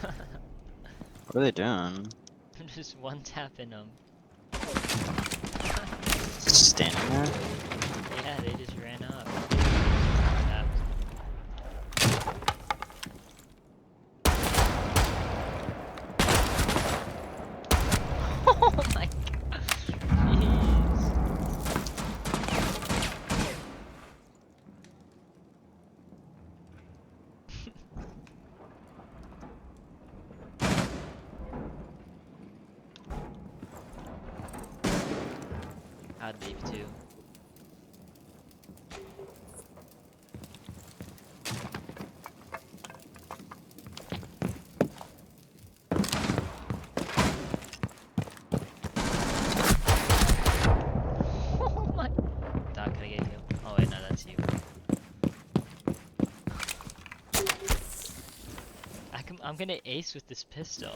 What are they doing? I'm just one tapping them. Just standing there? Yeah, they just ran up. Tapped. Oh my god. Jeez. I'd leave too. Oh my. Doc, can I get you? Oh wait, no, that's you. I'm gonna ace with this pistol.